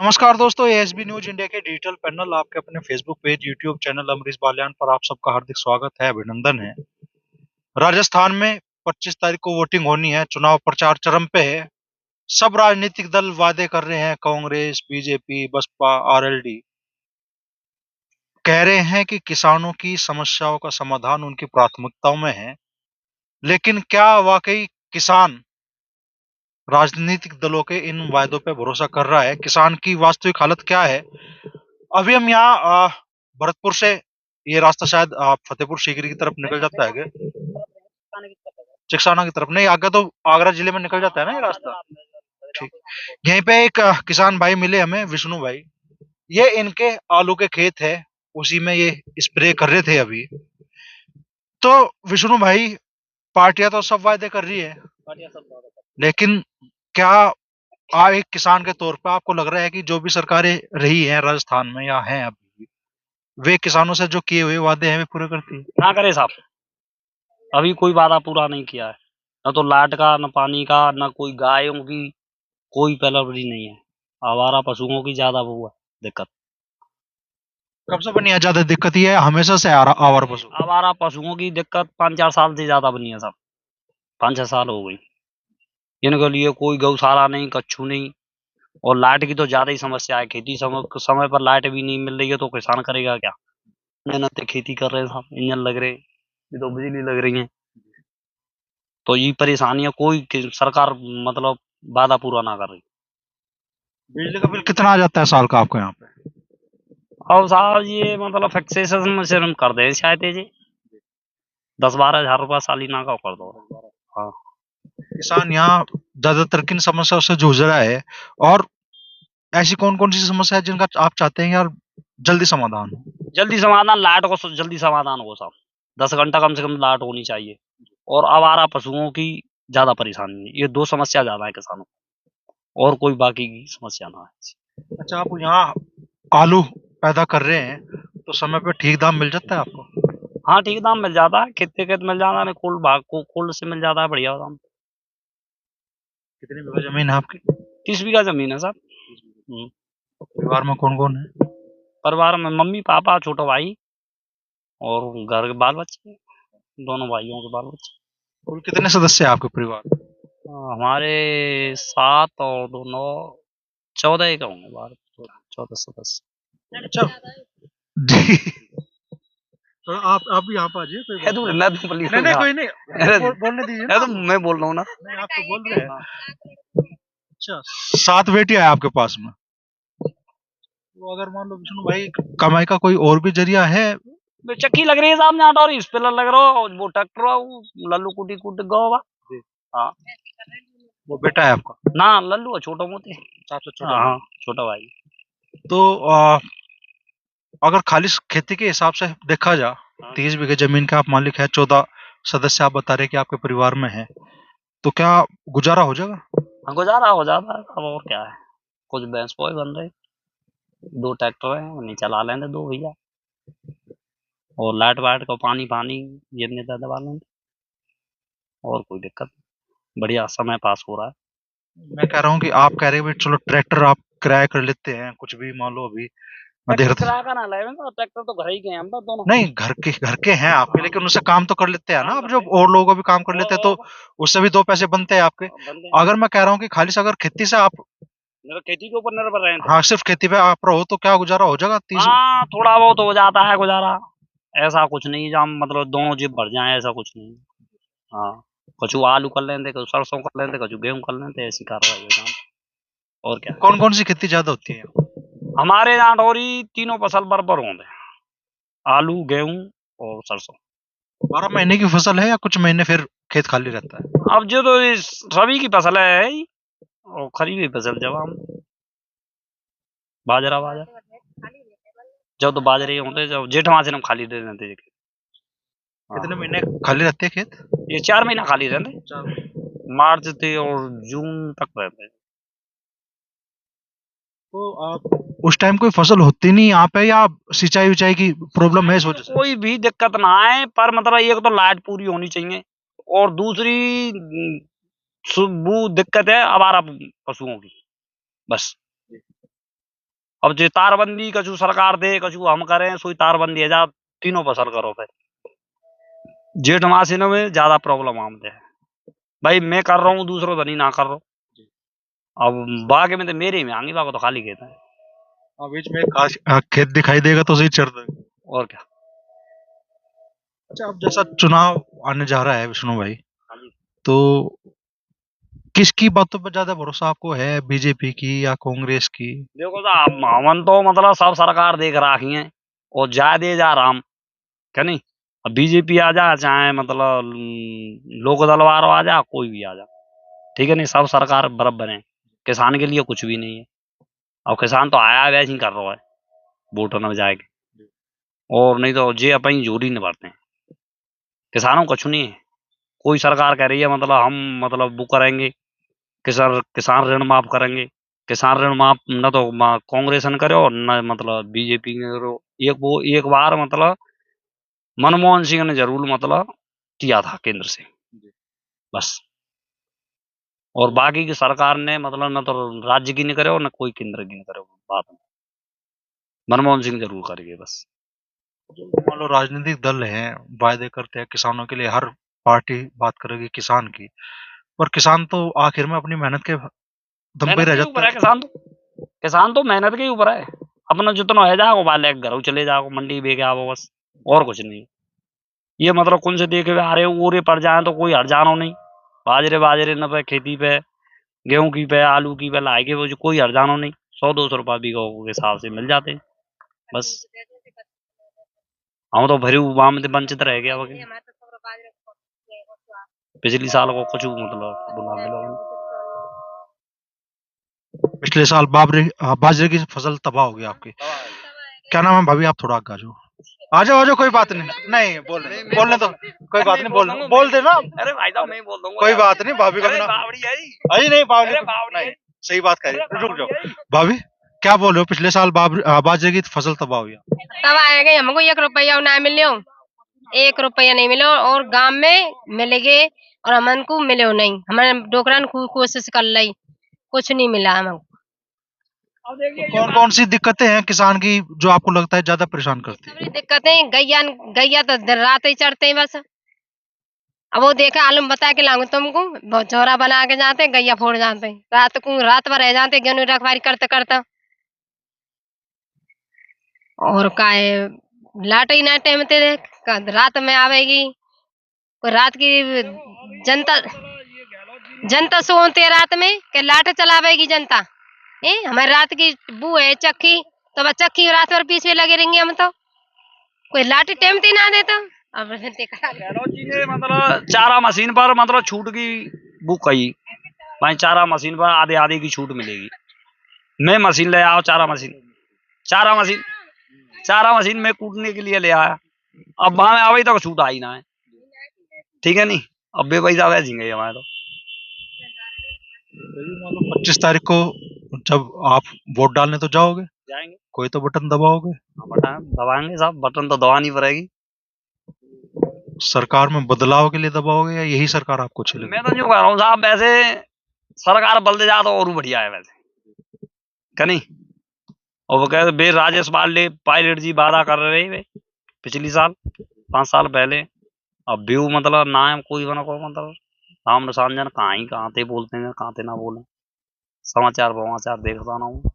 नमस्कार दोस्तों, ASB news India के डिजिटल पैनल आपके अपने Facebook page, YouTube channel Amrish Baliyan पर आप सबका हार्दिक स्वागत है, अभिनंदन है। राजस्थान में 25 तारीख को वोटिंग होनी है, चुनाव प्रचार चरम पे है। सब राजनीतिक दल वादे कर रहे हैं, कांग्रेस, बीजेपी, बसपा, आरएलडी कह रहे हैं कि किसानों की समस्याओं का समाधान उनकी प्राथमिकताओं में है। लेकिन क्या वाकई किसान राजनीतिक दलों के इन वायदों पे भरोसा कर रहा है? किसान की वास्तविक हालत क्या है? अभी हम यहाँ भरतपुर से ये रास्ता शायद फतेहपुर सीकरी की तरफ निकल जाता है आगे, चिकसाना की तरफ नहीं, आगे तो आगरा जिले में निकल जाता है ना ये रास्ता। ठीक। यहीं पे एक किसान भाई मिले हमें, विष्णु भाई। ये इनके आलू के खेत है, उसी में ये स्प्रे कर रहे थे अभी। तो विष्णु भाई, पार्टियां तो सब वायदे कर रही है, लेकिन क्या एक किसान के तौर पे आपको लग रहा है कि जो भी सरकारें रही हैं राजस्थान में या हैं अभी, वे किसानों से जो किए हुए वादे हैं वे पूरे करती है? ना करे साहब, अभी कोई वादा पूरा नहीं किया है। न तो लाइट का, न पानी का, न कोई गायों की कोई पैलावरी नहीं है। आवारा पशुओं की ज्यादा वो है दिक्कत। कब से बनी है ज्यादा दिक्कत? ये है हमेशा से आवारा पशु? आवारा पशुओं की दिक्कत 5-4 साल से ज्यादा बनी है साहब। 5-6 साल हो गई। इनके लिए कोई गौशाला नहीं, कच्छू नहीं। और लाइट की तो ज्यादा ही समस्या है। खेती समय पर लाइट भी नहीं मिल रही है तो किसान करेगा क्या? मेहनत से खेती कर रहे हैं साहब, इंजन लग रहे, ये तो बिजली लग रही है। तो ये परेशानियां कोई सरकार मतलब वादा पूरा ना कर रही। बिजली का बिल कितना आ जाता है साल का आपको यहाँ पे? और साहब ये मतलब फिक्सेशन में से हम कर दें शायद ये जी 10-12 हजार रुपया सालीना का कर दो। हाँ। किसान यहाँ ज्यादातर किन समस्याओं से जूझ रहा है, और ऐसी कौन कौन सी समस्या है जिनका आप चाहते हैं यार जल्दी समाधान हो? जल्दी समाधान, लाइट को जल्दी समाधान हो साहब। 10 घंटा कम से कम लाइट होनी चाहिए। और आवारा पशुओं की ज्यादा परेशानी है। ये दो समस्या ज्यादा है किसानों को, और कोई बाकी की समस्या ना है। अच्छा, आप यहाँ आलू पैदा कर रहे हैं तो समय पे ठीक दाम मिल जाता है आपको? हाँ, ठीक दाम मिल जाता है, खेत खेत मिल जाता है, कुल भाग को कुल से मिल जाता है बढ़िया दाम। कितनी बीघा जमीन है आपकी? 30 बीघा जमीन है साहब। परिवार में कौन कौन है? परिवार में मम्मी पापा छोटा भाई और घर के बाल बच्चे, दोनों भाइयों के बाल बच्चे। कुल कितने सदस्य हैं आपके परिवार में? हमारे 7 और 2 9, 14 के होंगे बाहर। 14 सदस्य। अच्छा जी। तो आप भी यहाँ पे आ जाइए, कोई बात नहीं। मैं तो बोली नहीं नहीं, कोई नहीं, बोलने दीजिए ना। तो मैं बोल रहा हूँ ना। नहीं, आप तो बोल रहे हैं। अच्छा, 7 बेटियां हैं आपके पास में? तो अगर मान लो विष्णु भाई, कमाई का कोई और भी जरिया है? चक्की लग रही है साहब यहाँ, और स्पेलर लग रहा हो, वो ट्रैक्टर लल्लू कुटी कुट गो बा। हाँ। वो बेटा है आपका? ना, लल्लू है छोटा मोटे। सबसे छोटा? हाँ, छोटा भाई। तो अगर खाली खेती के हिसाब से देखा जा, 30 बीघे जमीन के आप मालिक हैं, 14 सदस्य आप बता रहे कि आपके परिवार में है, तो क्या गुजारा हो जाएगा? हाँ, गुजारा हो जाता है अब, और क्या है। कुछ भैंस पोए बन रहे, 2 ट्रैक्टर है, उन्हें चला लेंगे 2 भैया। और लाइट वाइट का पानी पानी जितने दबा लेंगे, और कोई दिक्कत नहीं। बढ़िया समय पास हो रहा है। मैं कह रहा हूँ कि आप कह रहे हैं भाई चलो ट्रैक्टर आप किराया कर लेते हैं, कुछ भी मान लो अभी मैं देख रहा था। किराया का ना लेंगे, ट्रैक्टर तो घर ही के हैं हम तो दोनों। नहीं, घर के हैं आपके, लेकिन उससे काम तो कर लेते हैं ना आप, जब और लोगों को भी काम कर लेते हैं तो उससे भी 2 पैसे बनते हैं आपके। बंदे अगर मैं कह रहा हूँ कि खाली से अगर खेती से आप, खेती के ऊपर निर्भर रहे हाँ, सिर्फ खेती पे आप रहो तो क्या गुजारा हो जाएगा? 30? हाँ, थोड़ा बहुत हो जाता है गुजारा। ऐसा कुछ नहीं जहाँ मतलब दोनों जेब भर जाए, ऐसा कुछ नहीं। हाँ, कछु आलू कर लेते, कछु सरसों कर लेते, कछु गेहूं कर लेते, ऐसी कार्रवाई है जहाँ। और क्या। कौन कौन सी खेती ज्यादा होती है? हमारे यहाँ डोरी तीनों फसल बराबर होते हैं, आलू गेहूं और सरसों। 12 महीने की फसल है या कुछ महीने फिर खेत खाली रहता है? अब जो तो इस रबी की फसल है ही, और खरीफ की फसल जब हम बाजरा बाजरा, जब तो बाजरे होते, जब जेठ माह से हम खाली दे देते। कितने हाँ, महीने खाली रहते हैं खेत? ये 4 महीना खाली रहते, 4 महीने। मार्च से और जून तक रहते। तो आप उस टाइम कोई फसल होती नहीं यहाँ पे, या सिंचाई विचाई की प्रॉब्लम है इस वजह से? कोई भी दिक्कत ना आए, पर मतलब एक तो लाइट पूरी होनी चाहिए, और दूसरी वो दिक्कत है आवारा पशुओं की, बस। अब जो तारबंदी कछु सरकार दे कछु हम करें सोई तारबंदी है जा तीनों पर सर करो पे जेठ मासीनों में ज्यादा प्रॉब्लम आमते है भाई मैं कर रहा हूँ दूसरों तो नहीं ना कर रहा हूँ अब बाग में तो मेरे ही में आंगी बाग तो खाली खेत है बीच में खेत दिखाई देगा तो सही चढ़ देगा। और क्या। अच्छा, अब जैसा चुनाव आने जा रहा है विष्णु भाई, हाँ जी। तो किसकी बातों पर ज्यादा भरोसा आपको है, बीजेपी की या कांग्रेस की? देखो साहब हमन तो मतलब सब सरकार देख रखी है और जा दे जा राम क्या नहीं। अब बीजेपी आ जा चाहे मतलब लोक दल वालो आ जा कोई भी आ जा ठीक है नहीं सब सरकार बराबर है किसान के लिए कुछ भी नहीं है। अब किसान तो आया वैसे ही कर रहा है वोटों में जाके और नहीं तो जे अपन जोड़ी नहीं भरते हैं किसानों को कुछ नहीं है। कोई सरकार कह रही है मतलब हम मतलब वो करेंगे किसान किसान ऋण माफ करेंगे किसान ऋण माफ न तो कांग्रेस ने करे और न मतलब बीजेपी ने करो। एक बार मतलब मनमोहन सिंह ने जरूर मतलब किया था केंद्र से बस और बाकी की सरकार ने मतलब न तो राज्य की नहीं करे और न कोई केंद्र की नहीं करे बात में मनमोहन सिंह जरूर करेंगे बस। मान लो राजनीतिक दल हैं, वायदे करते हैं किसानों के लिए, हर पार्टी बात करेगी किसान की, पर किसान तो आखिर में अपनी मेहनत के दम पे मेहनत रह के जाता ऊपर है है। किसान तो मेहनत के ही ऊपर है अपना जितना है जाओ बाले घर चले जाओ मंडी बेचे आओ बस और कुछ नहीं। ये मतलब कौन से देखे हुए आ रहे हो ओरे पड़ जाए तो कोई हट जानो नहीं बाजरे बाजरे न पे खेती पे गेहूं की पे आलू की पे लाई के वो जो कोई हट जानो नहीं 100-200 रुपया बीघा के हिसाब से मिल जाते हैं बस। हम तो भरे वाम में वंचित रह गया वगैरह पिछली साल को कुछ मतलब बुला मिला पिछले साल बाजरे की फसल तबाह हो गई आपकी। क्या नाम है भाभी, आप थोड़ा आगे आ जाओ आ जाओ, कोई बात नहीं, नहीं बोलने तो कोई बात नहीं, बोल देना। अरे भाई साहब मैं बोल दूंगा कोई बात नहीं, भाभी का अरे भी नाम बावड़ी है अरे नहीं, अरे भाभी बावड़ी नहीं, है सही बात कह रही, रुक जाओ भाभी। क्या बोल रहे हो, पिछले साल बाजरे की फसल तबाह हुई? तब आएगा हमको 1 रुपया ना मिले 1 रुपया नहीं मिलो और गांव में मिलेगे और हमन को मिले नहीं हमारे डोकरन कोशिश कर ली कुछ नहीं मिला हमको। कौन कौन सी दिक्कतें हैं किसान की जो आपको लगता है ज्यादा परेशान करती है? सबरी दिक्कतें गैया गैया तो दिन रात ही चढ़ते हैं बस। अब वो देखा आलम बता के लाऊंगा तुमको बहुत चौरा बना के जाते गैया फोड़ जाते रात भर रह जाते गेहूं रखवारी करते करते और काहे लाट ही ना टाइम ते रात में आवेगी कोई रात की जनता जनता सोते रात में के लाट चलावेगी जनता हमारी रात की बू है चक्की तो बस चक्की रात भर पीछे लगे रहेंगे हम तो कोई लाट टाइम ते ना देता। अब जी ने मतलब चारा मशीन पर मतलब छूट की बुक कही भाई चारा मशीन पर आधे आधे की छूट मिलेगी। मैं मशीन ले आओ चारा मशीन में कूटने के लिए ले आया अब वहां में आवे तो छूट आई ना है ठीक है नहीं अब बे पैसा वैसे गए हमारे तो 25 तारीख को जब आप वोट डालने तो जाओगे, जाएंगे कोई तो बटन दबाओगे, बटन दबाएंगे साहब बटन तो दबानी पड़ेगी। सरकार में बदलाव के लिए दबाओगे या यही सरकार आपको अच्छी लगी? मैं तो यूँ कह रहा हूँ साहब वैसे सरकार बदल जा तो और बढ़िया है वैसे क्या नहीं। और वो कहते बे राजेश पायलट जी वादा कर रहे थे पिछली साल 5 साल पहले अब व्यू मतलब ना है कोई बना को मतलब राम निशान जन कहाँ थे बोलते हैं कहाँ थे ना बोले समाचार देखता ना हूँ।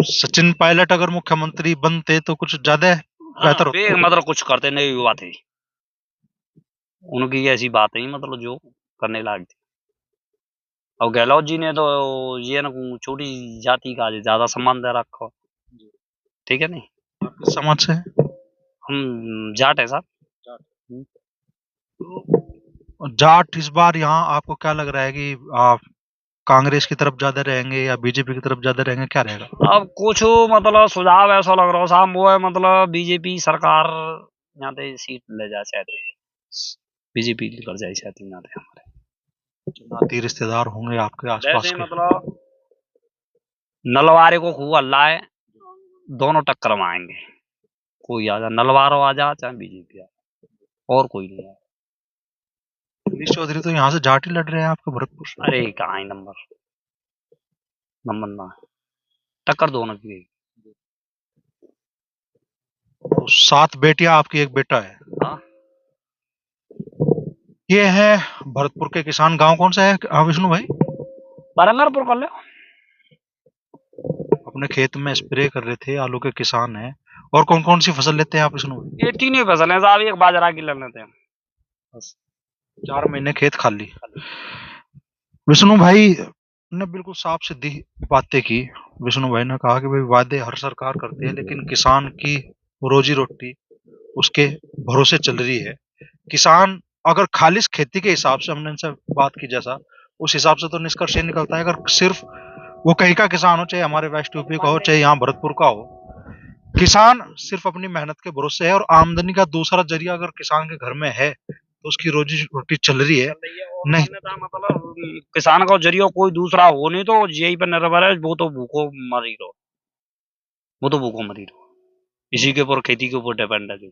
सचिन पायलट अगर मुख्यमंत्री बनते तो कुछ ज्यादा बेहतर बे होता। मतलब कुछ करते नहीं हुआ थे उनकी ऐसी बात नहीं मतलब जो करने लायक थी। और गहलोत जी ने तो ये ना छोटी जाति का ज्यादा सम्मान दे रखा ठीक है नहीं। किस समाज से है? हम जाट है साहब। जाट इस बार यहाँ आपको क्या लग रहा है कि आप कांग्रेस की तरफ ज्यादा रहेंगे या बीजेपी की तरफ ज्यादा रहेंगे, क्या रहेगा? अब कुछ मतलब सुझाव ऐसा लग रहा है साहब वो है मतलब बीजेपी सरकार यहाँ पे सीट ले जा चाहते हैं बीजेपी कर जाए चाहती है यहाँ पे हमारे नाती रिश्तेदार होंगे आपके आसपास वैसे के? मतलब नलवारे को खूब हल्ला है दोनों टक्कर में आएंगे कोई आ जा नलवारो आ जा चाहे बीजेपी आ और कोई नहीं है। नीतीश चौधरी तो यहाँ से जाट ही लड़ रहे हैं आपके भरतपुर से। अरे कहाँ ही नंबर नंबर ना टक्कर दोनों की है। तो 7 बेटियां, आपकी एक बेटा है। हाँ। ये है भरतपुर के किसान। गांव कौन सा है विष्णु भाई? बारंगरपुर कर लो। अपने खेत में स्प्रे कर रहे थे, आलू के किसान हैं। और कौन कौन सी फसल लेते हैं आप विष्णु भाई? ये तीन ही फसल है साहब, एक बाजरा की ले लेते हैं बस। 4 महीने खेत खाली। विष्णु भाई ने बिल्कुल साफ सीधी बातें की। विष्णु भाई ने कहा कि भाई वादे हर सरकार करती है, लेकिन किसान की रोजी रोटी उसके भरोसे चल रही है। किसान अगर खालिश खेती के हिसाब से, हमने इनसे बात की जैसा, उस हिसाब से तो निष्कर्ष ये निकलता है, अगर सिर्फ वो कहीं का किसान हो, चाहे हमारे वेस्ट यूपी का हो, चाहे यहाँ भरतपुर का हो, किसान सिर्फ अपनी मेहनत के भरोसे है। और आमदनी का दूसरा जरिया अगर किसान के घर में है तो उसकी रोजी रोटी चल रही है। नहीं, मतलब किसान का जरिया कोई दूसरा हो नहीं, तो यही पर निर्भर है। वो तो भूखो मरी रहो, वो तो भूखो मरी रहो, इसी के ऊपर, खेती के ऊपर डिपेंड है जो।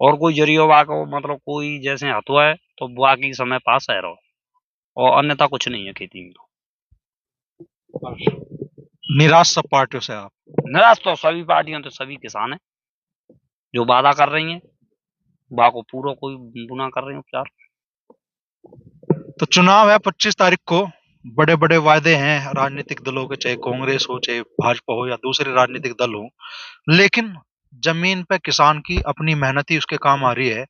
और कोई जरिया वाको मतलब कोई जैसे हथुआ है तो बाकी समय पास है रहो, और अन्यथा कुछ नहीं है खेती में। निराश सब पार्टियों से आप? निराश तो सभी पार्टियां, तो सभी किसान है जो वादा कर रही हैं, वाको पूरा कोई गुना कर रहे हैं उपचार। तो चुनाव है 25 तारीख को। बड़े बड़े वायदे हैं राजनीतिक दलों के, चाहे कांग्रेस हो, चाहे भाजपा हो, या दूसरे राजनीतिक दल हो, लेकिन जमीन पे किसान की अपनी मेहनत ही उसके काम आ रही है।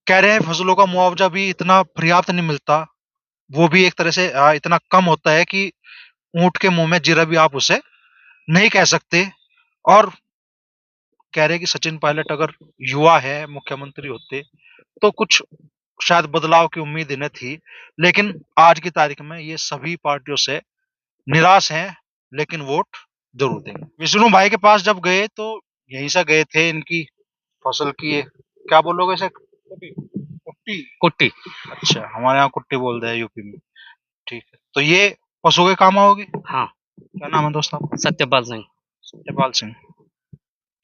कह रहे हैं फसलों का मुआवजा भी इतना पर्याप्त नहीं मिलता, वो भी एक तरह से इतना कम होता है कि ऊंट के मुंह में जीरा भी आप उसे नहीं कह सकते। और कह रहे हैं कि सचिन पायलट अगर युवा है, मुख्यमंत्री होते तो कुछ शायद बदलाव की उम्मीद इन्हें थी। लेकिन आज की तारीख में ये सभी पार्टियों से निराश हैं, लेकिन वोट जरूर देंगे। विष्णु भाई के पास जब गए तो यहीं से गए थे, इनकी फसल की क्या बोलोगे इसे? कुट्टी। कुट्टी। अच्छा, हमारे यहाँ कुट्टी बोलते हैं यूपी में। ठीक है, तो ये पशु के काम आओगी। हाँ। क्या नाम है दोस्त आपका? सत्यपाल सिंह। सत्यपाल सिंह।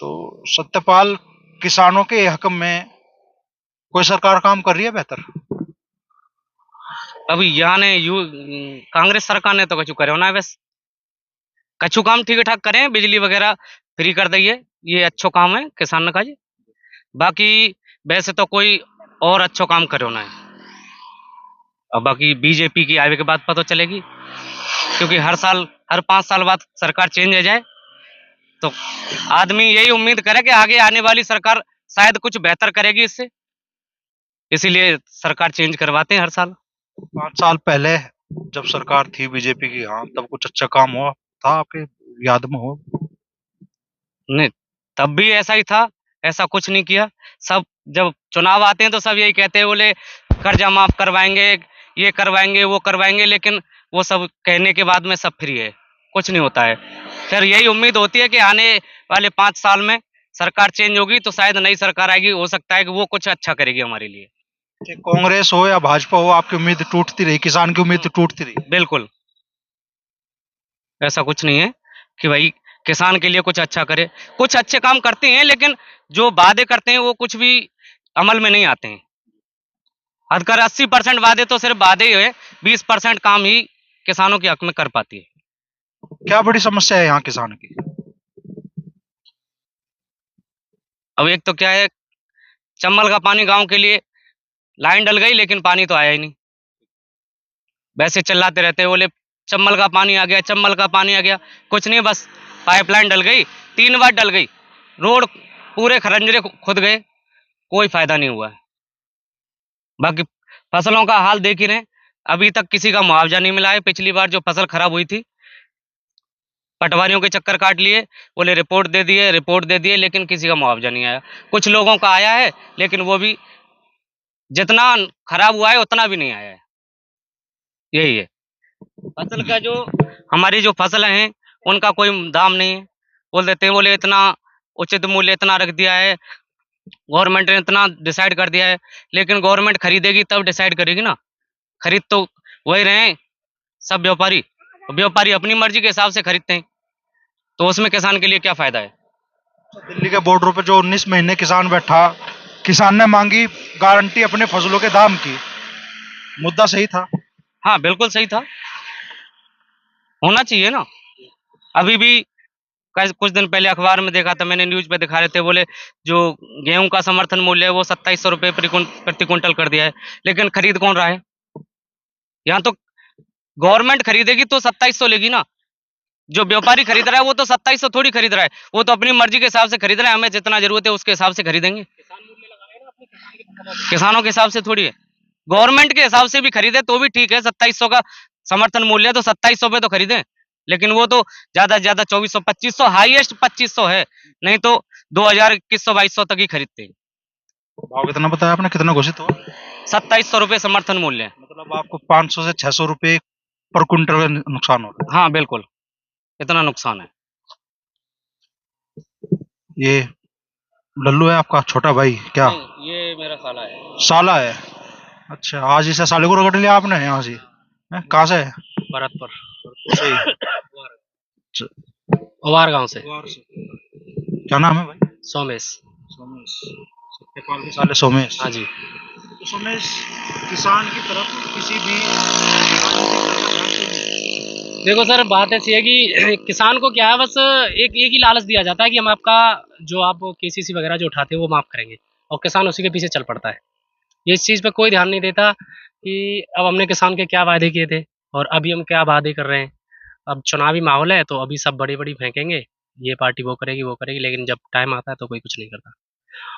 तो सत्यपाल, किसानों के हक में कोई सरकार काम कर रही है बेहतर? अभी यहाँ ने कांग्रेस सरकार ने तो कछु करे ना, बस कछु काम ठीक ठाक करें, बिजली वगैरह फ्री कर दिए, ये अच्छो काम है किसान का जी। बाकी वैसे तो कोई और अच्छो काम करो ना है। अब बाकी बीजेपी की आने के बाद पता चलेगी, क्योंकि हर साल, हर 5 साल बाद सरकार चेंज हो जाए, तो आदमी यही उम्मीद करे कि आगे आने वाली सरकार शायद कुछ बेहतर करेगी इससे, इसीलिए सरकार चेंज करवाते हैं हर साल। 5 साल पहले जब सरकार थी बीजेपी की, हाँ, तब कुछ अच्छा काम हुआ था आपके याद में हो? नहीं, तब भी ऐसा ही था, ऐसा कुछ नहीं किया। सब जब चुनाव आते हैं तो सब यही कहते हैं, बोले कर्जा माफ करवाएंगे, ये करवाएंगे, वो करवाएंगे, लेकिन वो सब कहने के बाद में सब फ्री है, कुछ नहीं होता है। फिर यही उम्मीद होती है कि आने वाले 5 साल में सरकार चेंज होगी तो शायद नई सरकार आएगी, हो सकता है कि वो कुछ अच्छा करेगी हमारे लिए। कांग्रेस हो या भाजपा हो, आपकी उम्मीद टूटती रही, किसान की उम्मीद तो टूटती रही। बिल्कुल, ऐसा कुछ नहीं है कि भाई किसान के लिए कुछ अच्छा करे। कुछ अच्छे काम करते हैं, लेकिन जो वादे करते हैं वो कुछ भी अमल में नहीं आते हैं। अगर 80% वादे तो सिर्फ वादे ही है, 20% काम ही किसानों के हक में कर पाती है। क्या बड़ी समस्या है यहाँ किसान की? अब एक तो क्या है, चम्बल का पानी गांव के लिए लाइन डल गई, लेकिन पानी तो आया ही नहीं। वैसे चिल्लाते रहते हैं, बोले चम्बल का पानी आ गया, चम्बल का पानी आ गया, कुछ नहीं, बस पाइपलाइन डल गई, 3 बार डल गई, रोड पूरे खरंजरे खुद गए, कोई फायदा नहीं हुआ है। बाकी फसलों का हाल देख ही रहे, अभी तक किसी का मुआवजा नहीं मिला है। पिछली बार जो फसल खराब हुई थी, पटवारियों के चक्कर काट लिए, बोले रिपोर्ट दे दिए, लेकिन किसी का मुआवजा नहीं आया। कुछ लोगों का आया है, लेकिन वो भी जितना खराब हुआ है उतना भी नहीं आया है। यही है फसल का, जो हमारी जो फसल हैं उनका कोई दाम नहीं है। बोल देते हैं, बोले इतना उचित मूल्य इतना रख दिया है, गवर्नमेंट ने इतना डिसाइड कर दिया है, लेकिन गवर्नमेंट खरीदेगी तब डिसाइड करेगी ना। खरीद तो वही रहे सब व्यापारी, व्यापारी अपनी मर्जी के हिसाब से खरीदते हैं, तो उसमें किसान के लिए क्या फायदा है। दिल्ली के बॉर्डर पर जो 19 महीने किसान बैठा, किसान ने मांगी गारंटी अपने फसलों के दाम की, मुद्दा सही था। हाँ बिल्कुल सही था, होना चाहिए ना। अभी भी कुछ दिन पहले अखबार में देखा था मैंने, न्यूज पे दिखा रहे थे, बोले जो गेहूं का समर्थन मूल्य है वो 2700 रुपये प्रति क्विंटल कर दिया है, लेकिन खरीद कौन रहा है? यहाँ तो गवर्नमेंट खरीदेगी तो 2700 लेगी ना। जो व्यापारी खरीद रहा है वो तो 2700 थोड़ी खरीद रहा है, वो तो अपनी मर्जी के हिसाब से खरीद रहा है, हमें जितना जरूरत है उसके हिसाब से खरीदेंगे। किसानों के हिसाब से थोड़ी है, गवर्नमेंट के हिसाब से भी खरीदे तो भी ठीक है। 2700 का समर्थन मूल्य है तो 2700 पे तो खरीदें, लेकिन वो तो ज्यादा से ज्यादा 2400 2500, हाईएस्ट 2500 है, नहीं तो 2000 2100 2200 तक ही खरीदते हैं। भाव कितना बताया आपने, कितना घोषित हुआ? 2700 रुपये समर्थन मूल्य है। मतलब आपको 500 से 600 रुपए पर क्विंटल का नुकसान हो रहा हाँ बिल्कुल, इतना नुकसान है। है। ये लल्लू है आपका छोटा भाई क्या? नहीं, ये मेरा साला है। साला है? अच्छा, आज इसे साले को रगड़ लिया आपने यहाँ से? कहाँ से है? भरतपुर सही। ओवार गांव से। क्या नाम है भाई? सोमेश। सोमेश, सत्यपाल के साले सोमेश। हाँ जी। तो सोमेश, किसान की तरफ किसी भी देखो सर, बात ऐसी है कि किसान को क्या है, बस एक एक ही लालच दिया जाता है कि हम आपका जो आप केसीसी वगैरह जो उठाते हैं वो माफ़ करेंगे, और किसान उसी के पीछे चल पड़ता है। ये इस चीज़ पे कोई ध्यान नहीं देता कि अब हमने किसान के क्या वायदे किए थे और अभी हम क्या वादे कर रहे हैं। अब चुनावी माहौल है तो अभी सब बड़ी-बड़ी फेंकेंगे, ये पार्टी वो करेगी, लेकिन जब टाइम आता है तो कोई कुछ नहीं करता।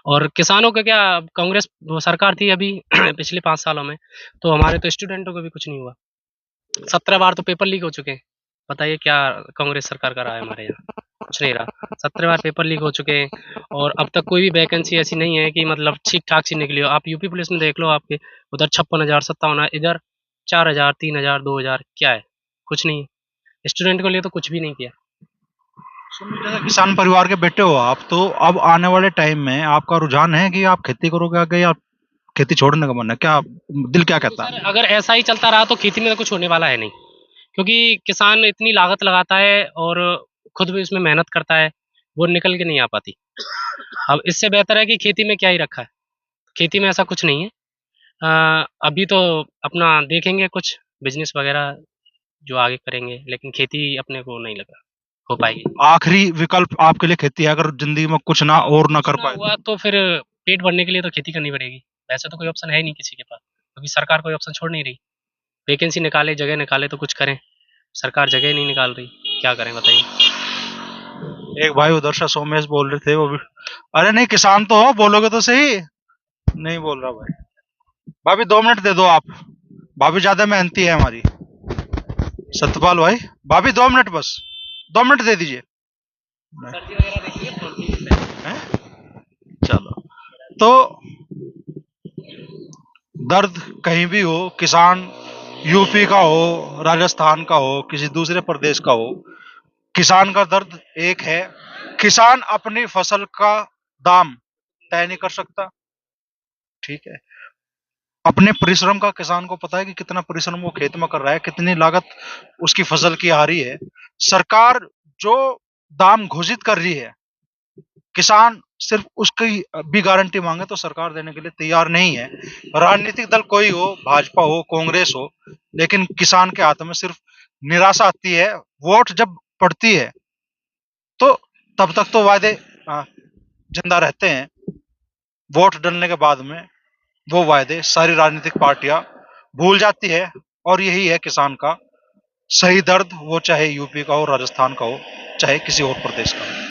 और किसानों का क्या, कांग्रेस वो सरकार थी अभी पिछले 5 सालों में, तो हमारे तो स्टूडेंटों को भी कुछ नहीं हुआ। 17 बार तो पेपर लीक हो चुके हैं। बताइए क्या कांग्रेस सरकार का रहा है हमारे यहाँ? कुछ नहीं रहा। 17 बार पेपर लीक हो चुके हैं और अब तक कोई भी वैकेंसी ऐसी नहीं है कि मतलब ठीक-ठाक सी निकली हो। आप यूपी पुलिस में देख लो, आपके उधर 56,000 57,000, इधर 4,000 3,000 2,000 क्या है? कुछ नहीं है। स्टूडेंट के लिए तो कुछ भी नहीं किया। जैसे किसान परिवार के बेटे हो आप, तो अब आने वाले टाइम में आपका रुझान है कि आप खेती करोगे आगे, या खेती छोड़ने का मन है? क्या दिल क्या कहता है? सर अगर ऐसा ही चलता रहा तो खेती में तो कुछ होने वाला है नहीं, क्योंकि किसान इतनी लागत लगाता है और खुद भी उसमें मेहनत करता है, वो निकल के नहीं आ पाती। अब इससे बेहतर है कि खेती में क्या ही रखा है, खेती में ऐसा कुछ नहीं है। अभी तो अपना देखेंगे कुछ बिजनेस वगैरह जो आगे करेंगे, लेकिन खेती अपने को नहीं लगा हो पाएगी। आखिरी विकल्प आपके लिए खेती है, अगर जिंदगी में कुछ ना और ना कर पाए? हुआ तो फिर पेट भरने के लिए तो खेती करनी पड़ेगी। वैसे तो कोई ऑप्शन है ही नहीं किसी के पास, क्योंकि सरकार कोई ऑप्शन छोड़ नहीं रही। वैकेंसी निकाले, जगह निकाले तो कुछ करें, सरकार जगह ही नहीं निकाल रही, क्या करें बताइए। एक भाई उधर से सोमेश बोल रहे थे, वो भी अरे नहीं किसान तो हो, बोलोगे तो सही। नहीं बोल रहा भाई। भाभी 2 मिनट दे दो आप, भाभी ज्यादा मेहनती है हमारी। सत्यपाल भाई, भाभी 2 मिनट, बस 2 मिनट दे दीजिए। हैं? चलो, तो दर्द कहीं भी हो, किसान यूपी का हो, राजस्थान का हो, किसी दूसरे प्रदेश का हो, किसान का दर्द एक है। किसान अपनी फसल का दाम तय नहीं कर सकता, ठीक है। अपने परिश्रम का किसान को पता है कि कितना परिश्रम वो खेत में कर रहा है, कितनी लागत उसकी फसल की आ रही है। सरकार जो दाम घोषित कर रही है, किसान सिर्फ उसकी भी गारंटी मांगे तो सरकार देने के लिए तैयार नहीं है। राजनीतिक दल कोई हो, भाजपा हो, कांग्रेस हो, लेकिन किसान के हाथ में सिर्फ निराशा आती है। वोट जब पड़ती है तो तब तक तो वादे जिंदा रहते हैं, वोट डलने के बाद में वो वायदे सारी राजनीतिक पार्टियां भूल जाती है। और यही है किसान का सही दर्द, वो चाहे यूपी का हो, राजस्थान का हो, चाहे किसी और प्रदेश का हो।